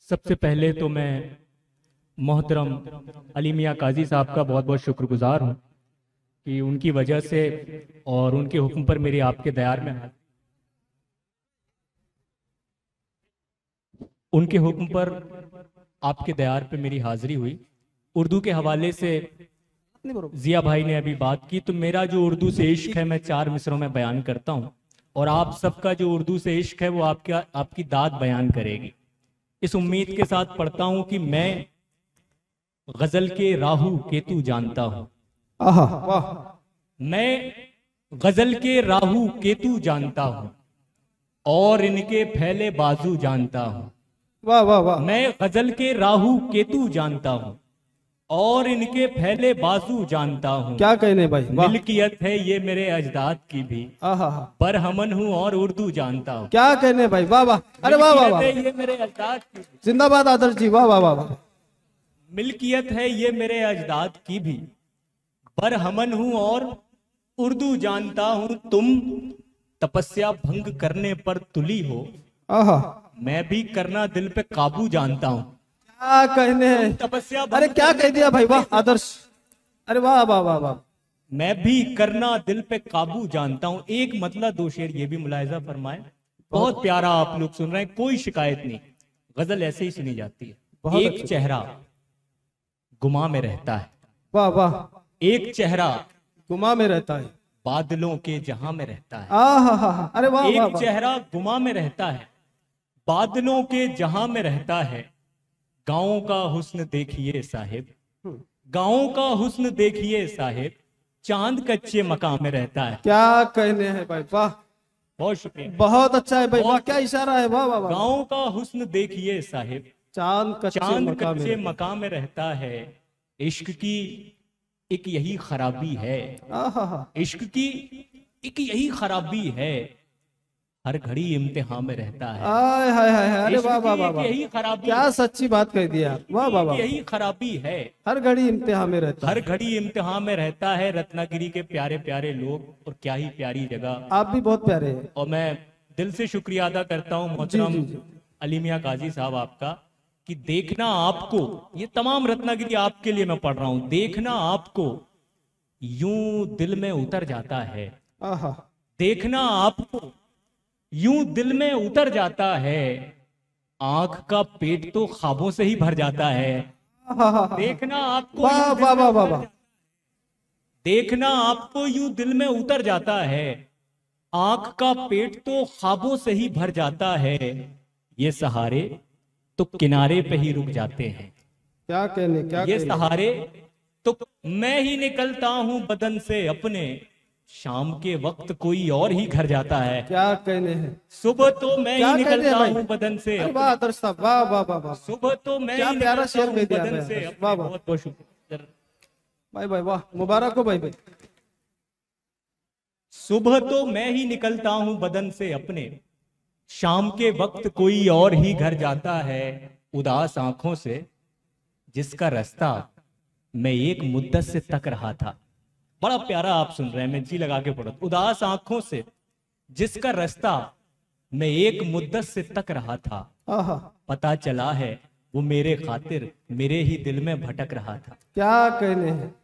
सबसे पहले तो मैं मोहतरम अली मियाँ काजी साहब का बहुत बहुत शुक्रगुजार हूँ कि उनकी वजह से और उनके हुक्म पर मेरी आपके दयार में उनके हुक्म पर आपके दयार पे मेरी हाजिरी हुई। उर्दू के हवाले से जिया भाई ने अभी बात की, तो मेरा जो उर्दू से इश्क है मैं 4 मिसरों में बयान करता हूँ और आप सबका जो उर्दू से इश्क है वो आपकी दाद बयान करेगी। इस उम्मीद के साथ पढ़ता हूँ कि मैं गजल के राहू केतु जानता हूँ। आहा वाह। मैं गजल के राहू केतु जानता हूँ और इनके फैले बाजू जानता हूँ। वाह वाह वाह। मैं गजल के राहू केतु जानता हूँ और इनके फैले बाजू जानता हूँ। क्या कहने भाई, वाह। मिल्कियत है ये मेरे अजदाद की भी, आहा। पर हमन हूँ और उर्दू जानता हूँ। क्या कहने भाई, वाह वाह। अरे वाह वाह वाह। मिल्कियत है ये मेरे अजदाद की भी, जिंदाबाद आदर्श जी, वाह वाह वाह वाह। मिल्कियत है ये मेरे अजदाद की भी, पर हमन हूँ और उर्दू जानता हूँ। तुम तपस्या भंग करने पर तुली हो, आहा। मैं भी करना दिल पे काबू जानता हूँ। क्या कहने हैं। तपस्या अरे भंग क्या करने कह दिया पर भाई, वाह तुली हो, आदर्श। अरे वाह वाह वाह वाह। मैं भी करना दिल पे काबू जानता हूँ। एक मतलब 2 शेर ये भी मुलाहिजा फरमाए। बहुत प्यारा आप लोग सुन रहे हैं, कोई शिकायत नहीं, गजल ऐसे ही सुनी जाती है। बहुत एक अच्छी। चेहरा गुमा में रहता है, वाह वाह। एक चेहरा गुमा में रहता है। बादलों के जहां में रहता है। आहा हा हा। अरे वाह वाह एक वाह। चेहरा गुमा में रहता है, बादलों के जहां में रहता है। गांवों का हुस्न देखिए साहिब, गांवों का हुस्न देखिए साहिब, चांद कच्चे मकान में रहता है। क्या कहने हैं भाई, वाह। बहुत शुक्रिया। बहुत अच्छा है भाई, वाह। बहुत क्या इशारा है, वाह वाह वाह। गांवों का हुस्न देखिए साहिब, चांद कच्चे चांद मकान में कच्चे रहता है। मकान में रहता है। इश्क की एक यही खराबी है, आहा हा। इश्क की एक यही खराबी है, हर घड़ी इम्तिहान में रहता है। आय हाय हाय हाय। अरे इश्क वाह वाह की वाह एक वाह। यही खराबी, क्या सच्ची बात कह दिया, वाह वाह एक वाह। यही खराबी है, हर घड़ी इम्तिहान में रहता हर है। घड़ी इम्तिहान में रहता है। रत्नागिरी के प्यारे प्यारे लोग, और क्या ही प्यारी जगह। आप भी बहुत प्यारे हैं। और मैं दिल से शुक्रिया अदा करता हूँ जी मोहतरम जी जी। अली मियाँ काजी साहब आपका, कि देखना आपको, ये तमाम रत्नागिरी आपके लिए मैं पढ़ रहा हूँ, देखना आपको यूं दिल में उतर जाता है। आहा। देखना आपको यूं दिल में उतर जाता है, आंख का पेट तो ख्वाबों से ही भर जाता है। आहा हा हा। देखना आपको वाह यूं दिल वाह में वाह वाह उतर वाह। जा- देखना आपको यूं दिल में उतर जाता है, आंख का पेट तो ख्वाबों से ही भर जाता है। ये सहारे तो किनारे पे ही रुक जाते हैं, क्या कहने, क्या ये कहने। सहारे तो मैं ही निकलता हूं बदन से अपने, शाम के वक्त कोई और ही घर जाता है। क्या कहने हैं। सुबह तो मैं ही क्या कहने निकलता हैं भाई। हूं बदन से अरे वाह अपने, आदर्श साहब, वाह वाह वाह वाह। सुबह तो मैं क्या ही प्यारा निकलता शेर हूं कह दिया बदन भाई से आदर्श, अपने। वाह वाह। बहुत बहुत शुक्रिया भाई भाई वाह, मुबारक हो भाई भाई। सुबह तो मैं ही निकलता हूं बदन से अपने, शाम के वक्त कोई और ही घर जाता है। उदास आंखों से जिसका रास्ता मैं एक मुद्दत से तक रहा था। बड़ा प्यारा आप सुन रहे हैं, मैं जी लगा के पढ़ा। उदास आंखों से जिसका रास्ता मैं एक मुद्दत से तक रहा था, आहा। पता चला है वो मेरे खातिर मेरे ही दिल में भटक रहा था। क्या कहने हैं,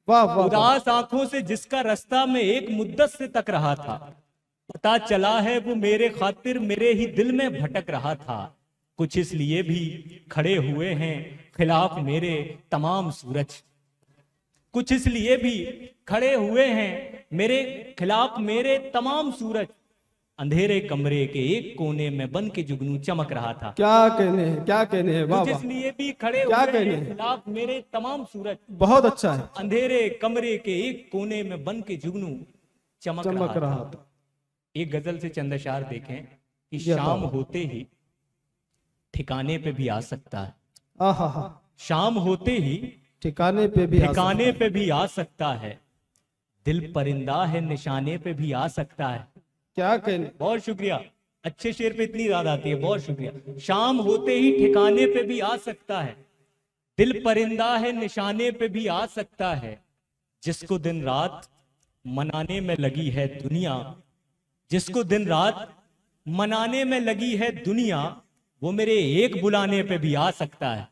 वाह वाह वाह। उदास आंखों से जिसका रास्ता मैं एक मुद्दत से तक रहा था, पता चला है वो मेरे खातिर मेरे ही दिल में भटक रहा था। कुछ इसलिए भी खड़े हुए हैं खिलाफ मेरे तमाम सूरज, कुछ इसलिए भी खड़े हुए हैं मेरे खिलाफ मेरे तमाम सूरज। अंधेरे कमरे के एक कोने में बन के जुगनू चमक रहा था। क्या कहने हैं, क्या कहने हैं, वाह कुछ वाह। इसलिए भी खड़े क्या हुए कहने हैं हैं। खिलाफ मेरे तमाम सूरज। बहुत अच्छा है। अंधेरे कमरे के एक कोने में बन के जुगनू चमक चमक रहा रहा था। था। एक गजल से चंद अशार देखें कि जी शाम अता। होते ही ठिकाने पे भी आ सकता है। आहा हा। शाम होते ही ठिकाने पे भी आ ठिकाने सकता पे भी आ सकता है, दिल परिंदा है निशाने पे भी आ सकता है। है। क्या कहने। बहुत शुक्रिया, अच्छे शेर पे इतनी याद आती है, बहुत शुक्रिया। शाम होते ही ठिकाने पे भी आ सकता है, दिल परिंदा है निशाने पे भी आ सकता है। जिसको दिन रात मनाने में लगी है दुनिया, जिसको दिन रात मनाने में लगी है दुनिया, वो मेरे एक बुलाने पे भी आ सकता है।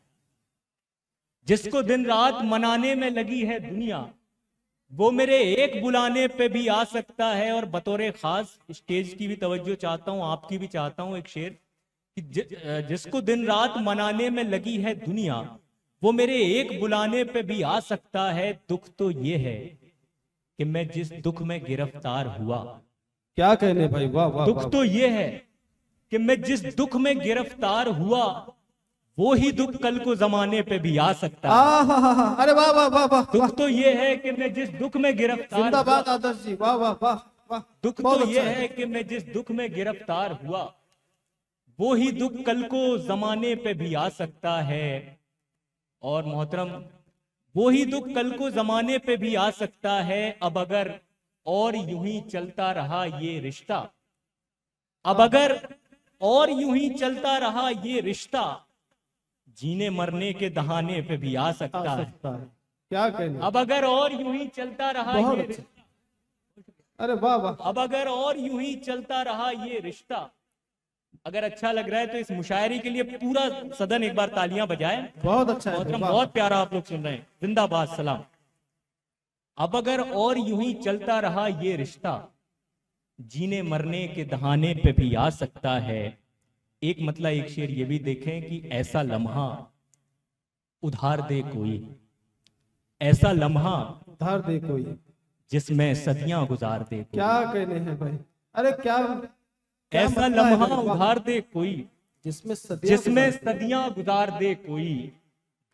जिसको दिन रात मनाने में लगी है दुनिया, वो मेरे एक बुलाने पे भी आ सकता है। और बतौर खास स्टेज की भी तवज्जो चाहता हूं, आपकी भी चाहता हूं एक शेर कि जिसको दिन रात मनाने में लगी है दुनिया, वो मेरे एक बुलाने पे भी आ सकता है। दुख तो ये है कि मैं जिस दुख में गिरफ्तार हुआ, क्या कहने भाई, वाह वाह दुख वाह। तो ये है कि मैं जिस दुख में गिरफ्तार हुआ, वो ही दुख कल को जमाने पे भी आ सकता है। हा, अरे वाह वाह वाह वाह वाह। दुख तो ये है कि मैं जिस दुख में गिरफ्तार हुआ, जिंदाबाद आदर्श जी, वाह वाह वाह वाह। दुख बहुत तो अच्छा ये है कि मैं जिस दुख में गिरफ्तार हुआ, वो ही दुख कल को जमाने पे भी आ सकता है। और मोहतरम, वो ही दुख कल को जमाने पे भी आ सकता है। अब अगर और यूं ही चलता रहा ये रिश्ता, अब अगर और यूं ही चलता रहा ये रिश्ता, जीने मरने के दहाने पे भी आ सकता है। क्या कहने। अब अगर और यूं ही चलता रहा बहुत ये अच्छा। रिश्ता, अरे वाह वाह। अब अगर और यूं ही चलता रहा ये रिश्ता। अगर अच्छा लग रहा है तो इस मुशायरे के लिए पूरा सदन एक बार तालियां बजाए। बहुत अच्छा है मोहतरम, वाह। बहुत प्यारा आप लोग सुन रहे हैं, जिंदाबाद सलाम। अब अगर और यूं ही चलता रहा ये रिश्ता, जीने मरने के दहाने पे भी आ सकता है। एक मतलब एक शेर ये भी देखें कि ऐसा लम्हा उधार दे कोई, ऐसा लम्हा उधार दे कोई, जिसमें सदियां गुजार दे कोई। क्या कहने हैं भाई। अरे क्या, क्या ऐसा मतलब है लम्हा भाई, वाह। उधार दे कोई, जिसमें सदियां जिसमें गुजार- सदियां गुजार दे कोई।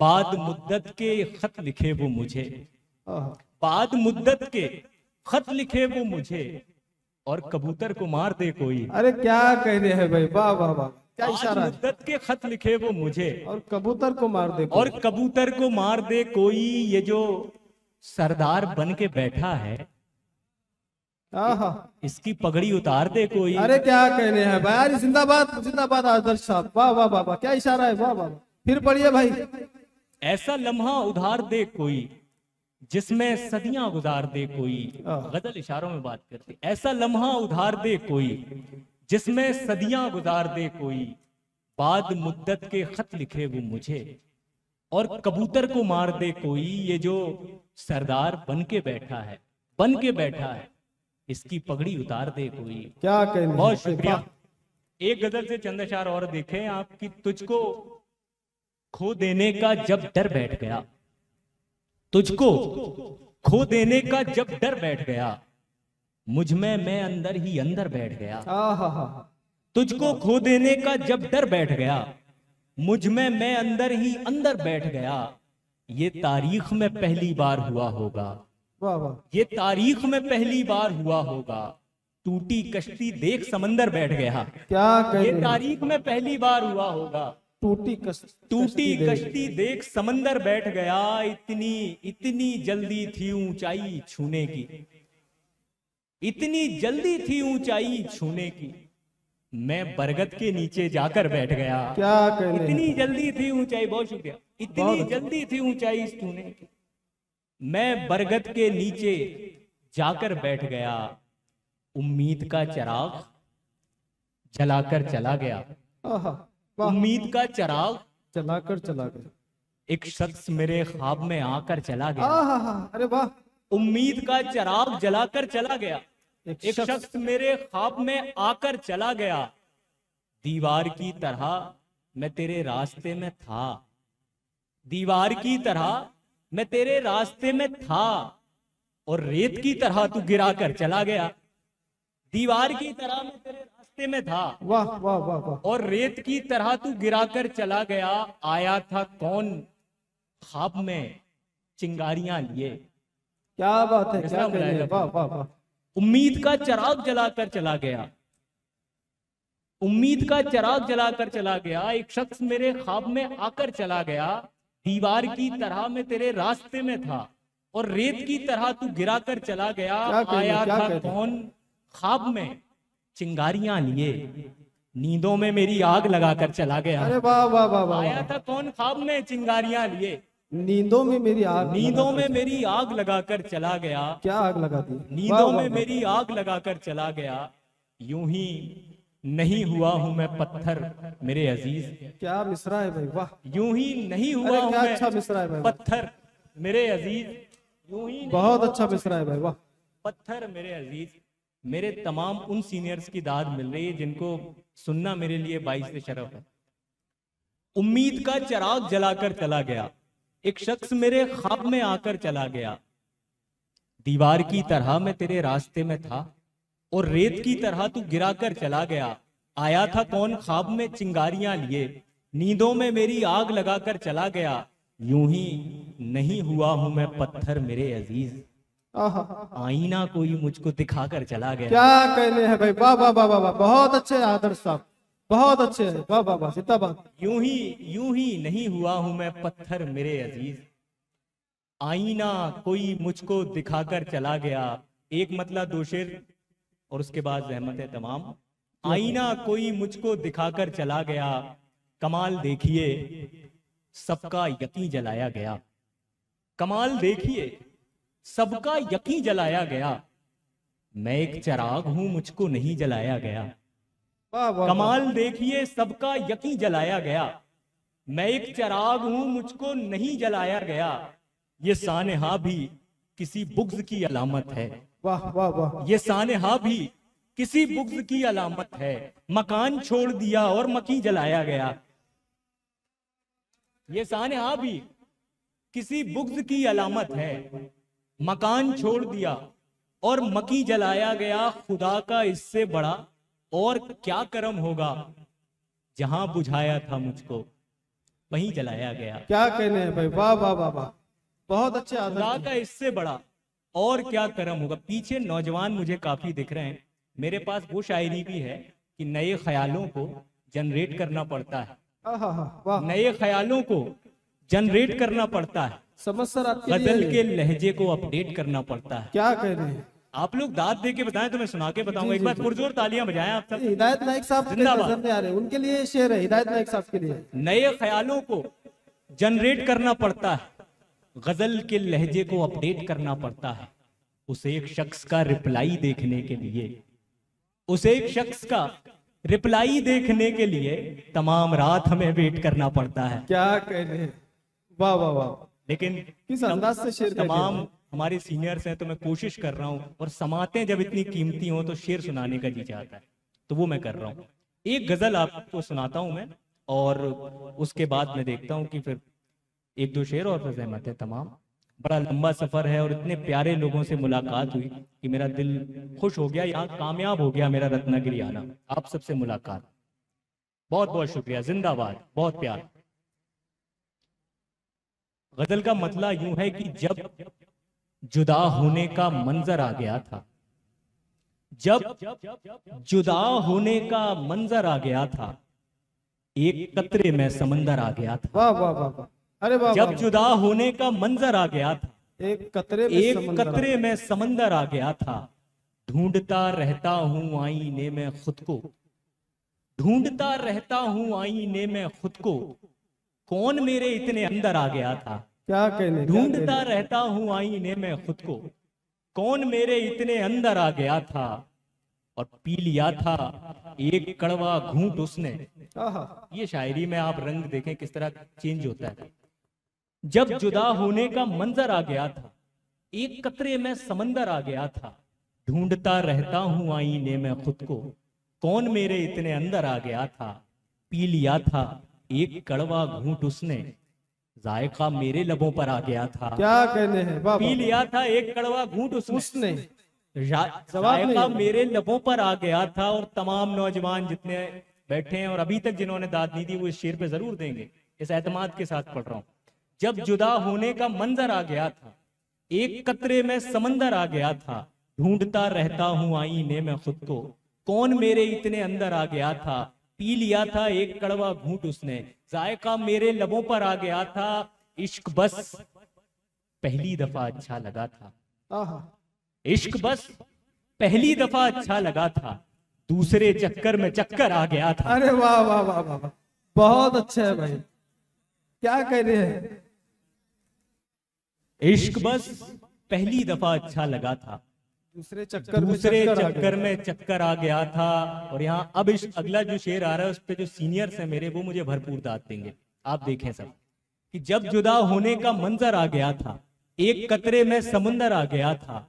बाद मुद्दत के खत लिखे वो मुझे, आहा, बाद मुद्दत के खत लिखे वो मुझे, और कबूतर को मार दे कोई। अरे क्या कहने हैं भाई, वाह वाह वाह। क्या बाद इशारा है। मुद्दत के खत लिखे वो मुझे, और कबूतर को मार दे और कबूतर को मार दे कोई। ये जो सरदार बन के बैठा है, आहा। इसकी पगड़ी उतार दे कोई। अरे क्या कहने हैं भाई, अरे जिंदाबाद जिंदाबाद आदर्श साहब, वाह वाह वाह वाह। क्या इशारा है, वाह वाह वाह। फिर पढ़िए भाई। ऐसा लम्हा उधार दे कोई, जिसमें सदियां गुजार दे कोई। गजल इशारों में बात करती। ऐसा लम्हा उधार दे कोई, जिसमें सदियां गुजार दे कोई। बाद मुद्दत के खत लिखे वो मुझे, और कबूतर को मार दे कोई। ये जो सरदार बन के बैठा है, बन के बैठा है, इसकी पगड़ी उतार दे कोई। क्या कहने हैं, बहुत शुक्रिया। वाह। एक गजल से चंद अशार और देखें आपकी। तुझको खो देने का जब डर बैठ गया, तुझको खो देने का जब डर बैठ गया, मुझ में मैं अंदर ही अंदर बैठ गया। आहा, तुझको खो देने का जब डर बैठ गया, मुझ में मैं अंदर ही अंदर बैठ गया। ये तारीख में पहली बार हुआ होगा, वाह वाह। ये तारीख में पहली बार हुआ होगा। टूटी कश्ती देख समंदर बैठ गया। क्या ये कहने हैं। तारीख में पहली बार हुआ होगा। टूटी कश्ती देख समंदर बैठ गया। इतनी इतनी जल्दी थी ऊंचाई छूने की, इतनी जल्दी थी ऊंचाई छूने की, मैं बरगद के नीचे जाकर बैठ गया। क्या कहने हैं। इतनी जल्दी थी ऊंचाई, बहुत शुक्रिया। इतनी बहुत अच्छा। जल्दी थी ऊंचाई छूने की, मैं बरगद के नीचे जाकर बैठ गया। उम्मीद का चिराग जलाकर चला गया। आहा, वाह। उम्मीद का चिराग चलाकर चला गया। एक शख्स मेरे ख्वाब में आकर चला गया। आहा, अरे वाह। उम्मीद का चिराग जलाकर चला गया। एक एक शख्स मेरे ख्वाब में आकर चला गया। दीवार की तरह मैं तेरे रास्ते में था, दीवार की तरह मैं तेरे रास्ते में था, और रेत की तरह तू गिरा कर चला गया। दीवार की तरह मैं तेरे रास्ते में था, वाह वाह वाह वाह। और रेत की तरह तू गिरा कर चला गया। आया था कौन ख्वाब में चिंगारियां लिए। क्या बात है, क्या कैसा कहने हैं, मुलायजा। वाह वाह वाह। उम्मीद का चिराग जलाकर चला गया। उम्मीद का चिराग जलाकर चला गया। एक शख्स मेरे ख्वाब में आकर चला गया। दीवार की तरह मैं तेरे रास्ते में था, और रेत की तरह तू गिरा कर चला गया। क्या कहने, आया क्या था कहने। कौन ख्वाब में चिंगारियां लिए, नींदों में मेरी आग लगाकर चला गया। अरे वाह वाह वाह वाह आया वाह। था कौन ख्वाब में चिंगारियां लिए, नींदों में मेरी आग नींदों लगा में कर- मेरी आग लगाकर चला गया। क्या आग लगा दी। नींदों वाह, वाह, में वाह। मेरी आग लगाकर चला गया। यूं ही नहीं हुआ हूं मैं पत्थर मेरे अजीज। क्या मिसरा है भाई, वाह। यूं ही नहीं हुआ अरे हूं क्या मैं अच्छा मिसरा है भाई, पत्थर मेरे अजीज। यूं ही नहीं बहुत हुआ अच्छा मिसरा है भाई, वाह। पत्थर मेरे अजीज। मेरे तमाम उन सीनियर्स की दाद मिल रही है जिनको सुनना मेरे लिए बाइस से शरफ है। उम्मीद का चिराग जलाकर चला गया, एक शख्स मेरे ख्वाब में आकर चला गया। दीवार की तरह मैं तेरे रास्ते में था और रेत की तरह तू गिराकर चला गया। आया था कौन ख्वाब में चिंगारियां लिए, नींदों में मेरी आग लगाकर चला गया। यूं ही नहीं हुआ हूं मैं पत्थर मेरे अजीज। आहा, आईना कोई मुझको दिखाकर चला गया। क्या कहने हैं भाई, वाह वाह वाह वाह वाह, बहुत अच्छे आदर्श साहब, बहुत अच्छे हैं, वाह वाह वाह, जिंदाबाद। यूं ही नहीं हुआ हूं मैं पत्थर मेरे अजीज। आईना कोई मुझको दिखाकर चला गया। एक मतलब दो शेर और उसके बाद रहमत है तमाम। आईना कोई मुझको दिखाकर चला गया, कमाल देखिए सबका यकीन जलाया गया। कमाल देखिए सबका यकीन जलाया गया। मैं एक चिराग हूं मुझको नहीं जलाया गया। वाह वाह वाह, कमाल देखिए सबका यकीन जलाया गया। मैं एक चिराग हूं मुझको नहीं जलाया गया। ये सानेहा भी किसी बुग़्ज़ की अलामत है। वाह वाह वाह, ये सानेहा भी किसी बुग़्ज़ की अलामत है। मकान छोड़ दिया और मकी जलाया गया। ये सानेहा भी किसी बुग़्ज़ की अलामत है। मकान छोड़ दिया और मकी जलाया गया। खुदा का इससे बड़ा और क्या करम होगा, जहां बुझाया था मुझको वहीं जलाया गया। क्या कहने हैं भाई, वाह वाह वाह वाह, बहुत अच्छे खुदा आदर्श। का इससे बड़ा और क्या करम होगा। पीछे नौजवान मुझे काफी दिख रहे हैं। मेरे पास वो शायरी भी है कि नए ख्यालों को जनरेट करना पड़ता है। आहा, वाह, नए ख्यालों को जनरेट करना पड़ता है। समझ सर आपके गजल लिए के लहजे को अपडेट करना पड़ता है। क्या कहने हैं। आप लोग दाद दे के बताएं तो मैं सुना के बताऊंगा। एक बार पुरजोर तालियां बजाएं आप सब। हिदायत नाइक साहब के जिंदाबाद। नजर में आ रहे हैं, उनके लिए शेर है, हिदायत नाइक साहब के लिए। नए ख्यालों को जनरेट करना पड़ता है। गजल के लहजे को अपडेट करना पड़ता है। उसे एक शख्स का रिप्लाई देखने के लिए, उसे एक शख्स का रिप्लाई देखने के लिए तमाम रात हमें वेट करना पड़ता है। क्या कहने हैं, वाह वाह वाह, लेकिन किस अंदाज से शेर कहने तमाम हैं। हमारे सीनियर्स हैं तो मैं कोशिश कर रहा हूँ। और समातें जब इतनी कीमती हो तो शेर सुनाने का जी चाहता है, तो वो मैं कर रहा हूँ। एक गजल आपको सुनाता हूँ मैं, और उसके बाद मैं देखता हूँ कि फिर एक दो शेर और फिर रहमत है तमाम। बड़ा लंबा सफर है और इतने प्यारे लोगों से मुलाकात हुई कि मेरा दिल खुश हो गया। यहाँ कामयाब हो गया मेरा रत्नागिरी आना, आप सबसे मुलाकात। बहुत बहुत शुक्रिया, जिंदाबाद, बहुत प्यार। गजल का मतला यूं है कि जब जुदा होने का मंजर आ गया था, जब जुदा होने का मंजर आ गया था, एक कतरे में समंदर आ गया था। वाह वाह वाह वाह, अरे वाह जब वाह, जुदा होने का मंजर आ गया था, एक कतरे में एक समंदर कतरे में समंदर आ गया था। ढूंढता रहता हूं आईने में खुद को, ढूंढता रहता हूं आईने में खुद को, कौन मेरे इतने अंदर आ गया था। क्या कहने, ढूंढता रहता हूं आईने में खुद को, कौन मेरे इतने अंदर आ गया था। और पी लिया था एक कड़वा घूंट उसने। आहा, ये शायरी में आप रंग देखें किस तरह चेंज होता है। जब जुदा होने का मंजर आ गया था, एक कतरे में समंदर आ गया था। ढूंढता रहता हूं आईने में खुद को, कौन मेरे इतने अंदर आ गया था। पी लिया था एक कड़वा घूंट उसने, जायका मेरे लबों पर आ गया था। क्या कहने हैं, वाह पी वाह, लिया था एक कड़वा घूंट उसने, जवाब नहीं जायका है। मेरे लबों पर आ गया था। और तमाम नौजवान जितने बैठे हैं और अभी तक जिन्होंने दाद नहीं दी वो इस शेर पे जरूर देंगे, इस एतमाद के साथ पढ़ रहा हूं। जब जुदा होने का मंजर आ गया था, एक कतरे में समंदर आ गया था। ढूंढता रहता हूं आईने में खुद को, कौन मेरे इतने अंदर आ गया था। पी लिया था एक कड़वा घूंट उसने, जायका मेरे लबों पर आ गया था। इश्क बस पहली दफा अच्छा लगा था, आहा, इश्क बस पहली दफा अच्छा लगा था, दूसरे चक्कर में चक्कर आ गया था। अरे वाह वाह वाह वाह वाह, बहुत अच्छा है भाई, क्या कह रहे हैं। इश्क बस पहली दफा अच्छा लगा था, दूसरे चक्कर में चक्कर आ गया था। और यहाँ अब इस अगला जो शेर आ रहा है उस पे जो सीनियर्स हैं मेरे, वो मुझे भरपूर दाद देंगे। आप देखें सब कि जब जुदा होने का मंजर आ गया था, एक कतरे में समुंदर आ गया था,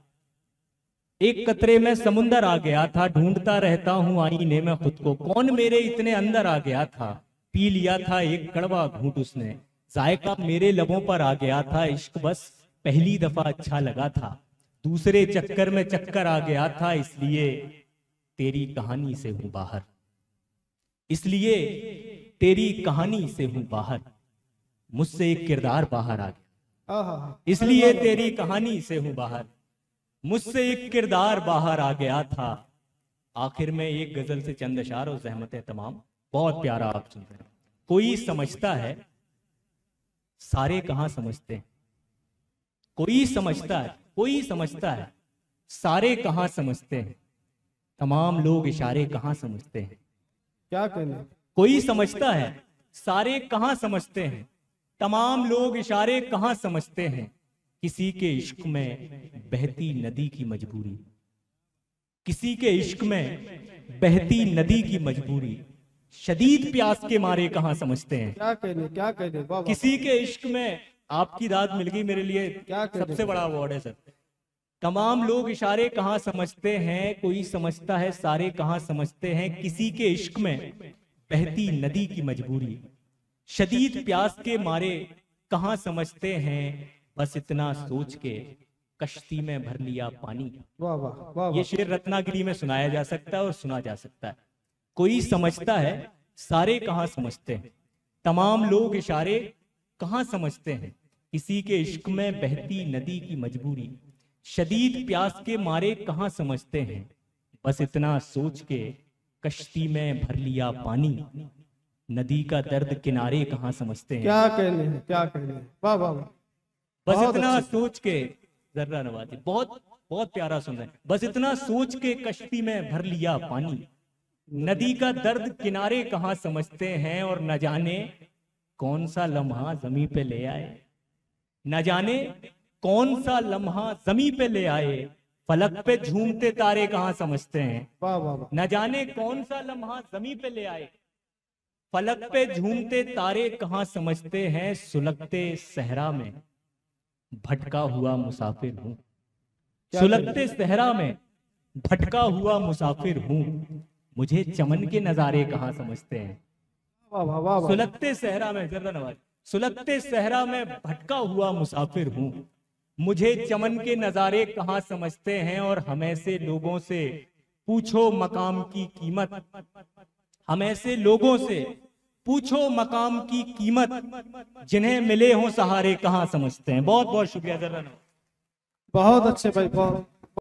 एक कतरे में समुंदर आ गया था, ढूंढता रहता हूं आईने में खुद को, कौन मेरे इतने अंदर आ गया था, पी लिया था एक कड़वा घूंट उसने, जायका मेरे लबों पर आ गया था, इश्क बस पहली दफा अच्छा लगा था, दूसरे चक्कर में चक्कर आ गया था, इसलिए तेरी कहानी से हूं बाहर, इसलिए तेरी कहानी से हूं बाहर, मुझसे एक किरदार बाहर आ गया, इसलिए तेरी कहानी से हूं बाहर, मुझसे एक किरदार बाहर आ गया था। आखिर में एक गजल से चंद अशार और ज़हमतें तमाम, बहुत प्यारा आप सुन रहे हैं। कोई समझता है सारे कहां समझते हैं, कोई समझता है, कोई समझता है सारे कहां समझते हैं, तमाम लोग इशारे कहां समझते हैं। क्या कहने, कोई समझता है सारे कहां समझते हैं, तमाम लोग इशारे कहां समझते हैं, किसी के इश्क में बहती नदी की मजबूरी, किसी के इश्क में बहती नदी की मजबूरी, शदीद प्यास के मारे कहां समझते हैं। क्या कहने वाह, किसी के इश्क में, आपकी दाद मिल गई मेरे लिए, क्या सबसे बड़ा अवार्ड है सर। तमाम लोग इशारे कहां समझते हैं, कोई समझता है सारे कहां समझते हैं, किसी के इश्क में बहती नदी की मजबूरी, शदीद प्यास के मारे कहां समझते हैं, बस इतना सोच के कश्ती में भर लिया पानी। वाह वाह वाह, ये शेर रत्नागिरी में सुनाया जा सकता है और सुना जा सकता है। कोई समझता है सारे कहां समझते हैं, तमाम लोग इशारे कहां समझते हैं, किसी के इश्क में बहती नदी की मजबूरी, शदीद प्यास के मारे कहां समझते हैं, बस इतना सोच के कश्ती में भर लिया पानी, नदी का दर्द किनारे कहां समझते हैं। क्या कहने, वाह वाह, बस इतना सोच के, जर्रा नवाजी बहुत बहुत प्यारा सुन रहे हैं, बस इतना सोच के कश्ती में भर लिया पानी, नदी का दर्द किनारे कहां समझते हैं, और न जाने कौन सा लम्हा जमी पे ले आए, न जाने कौन सा लम्हा जमी पे ले आए, फलक पे झूमते तारे कहां समझते हैं। वाह वाह, न जाने कौन सा लम्हा जमी पे ले आए, फलक पे झूमते तारे कहां समझते हैं, सुलगते सहरा में भटका हुआ मुसाफिर हूं, सुलगते सहरा में भटका हुआ मुसाफिर हूं, मुझे चमन के नजारे कहां समझते हैं। वाह वाह वाह, सुलगते सहरा में, जर्रा नवाज, सुलगते सहरा में भटका हुआ मुसाफिर हूं, मुझे चमन के नजारे कहां समझते हैं, और हमें से लोगों से पूछो मकाम की कीमत, हमें से लोगों से पूछो मकाम की कीमत, जिन्हें मिले हों सहारे कहां समझते हैं। बहुत बहुत शुक्रिया जर्रा नवाज। बहुत अच्छे भाई, बहुत